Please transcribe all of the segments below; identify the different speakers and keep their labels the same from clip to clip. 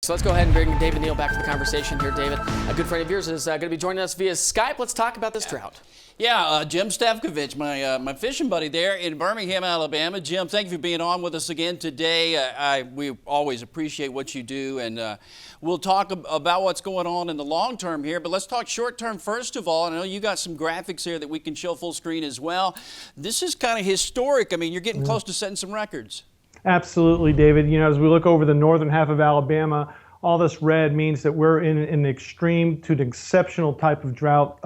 Speaker 1: So let's go ahead and bring David Neal back to the conversation here. David, a good friend of yours, is going to be joining us via Skype. Let's talk about this drought.
Speaker 2: Yeah, Jim Stephkovich, my fishing buddy there in Birmingham, Alabama. Jim, thank you for being on with us again today. We always appreciate what you do, and we'll talk about what's going on in the long term here, but let's talk short term first of all. I know you got some graphics here that we can show full screen as well. This is kind of historic. I mean, you're getting close to setting some records.
Speaker 3: Absolutely, David. You know, as we look over the northern half of Alabama, all this red means that we're in an extreme to an exceptional type of drought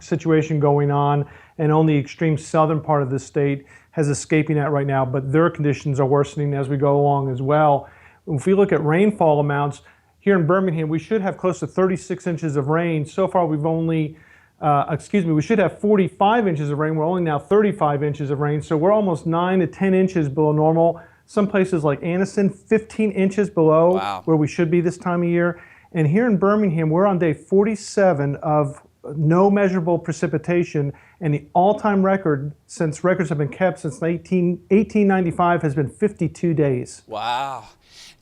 Speaker 3: situation going on, and only the extreme southern part of the state has escaping that right now, but their conditions are worsening as we go along as well. If we look at rainfall amounts, here in Birmingham, we should have close to 36 inches of rain. So far, we've only, we should have 45 inches of rain. We're only now 35 inches of rain, so we're almost 9 to 10 inches below normal. Some places like Anniston, 15 inches below where we should be this time of year. And here in Birmingham, we're on day 47 of no measurable precipitation, and the all-time record, since records have been kept since 1895, has been 52 days.
Speaker 2: Wow.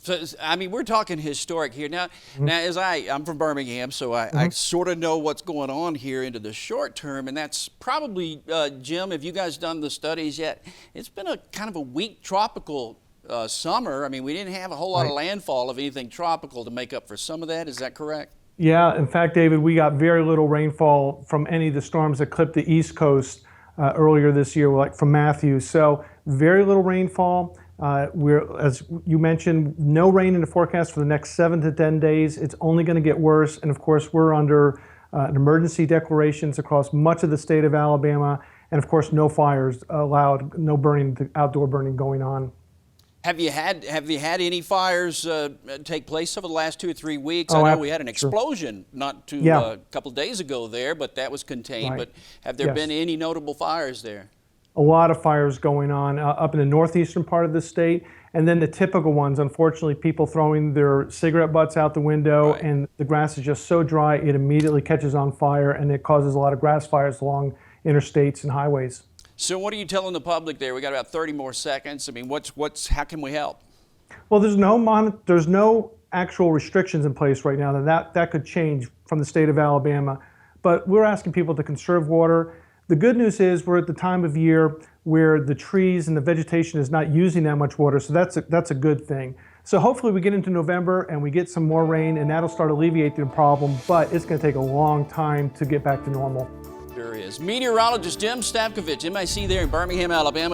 Speaker 2: So, I mean, we're talking historic here. Now, as I'm from Birmingham, so I sort of know what's going on here into the short term, and that's probably, Jim, have you guys done the studies yet? It's been a kind of a weak tropical summer. I mean, we didn't have a whole lot of landfall of anything tropical to make up for some of that. Is that correct? Yeah,
Speaker 3: in fact, David, we got very little rainfall from any of the storms that clipped the East Coast earlier this year, like from Matthew. So very little rainfall. As you mentioned, no rain in the forecast for the next 7 to 10 days. It's only going to get worse. And of course, we're under an emergency declarations across much of the state of Alabama. And of course, no fires allowed, no burning, outdoor burning going on.
Speaker 2: Have you had any fires take place over the last 2 or 3 weeks? I know we had an explosion not too a couple days ago there, but that was contained. But have there been any notable fires there?
Speaker 3: A lot of fires going on up in the northeastern part of the state, and then the typical ones, unfortunately, people throwing their cigarette butts out the window, and the grass is just so dry it immediately catches on fire, and it causes a lot of grass fires along interstates and highways.
Speaker 2: So what are you telling the public there? We got about 30 more seconds. I mean, how can we help?
Speaker 3: Well, there's no actual restrictions in place right now. That could change from the state of Alabama, but we're asking people to conserve water. The good news is we're at the time of year where the trees and the vegetation is not using that much water, so that's a good thing. So hopefully we get into November and we get some more rain, and that'll start alleviating the problem, but it's going to take a long time to get back to normal.
Speaker 2: Sure is. Meteorologist Jim Stephkovich, MIC there in Birmingham, Alabama.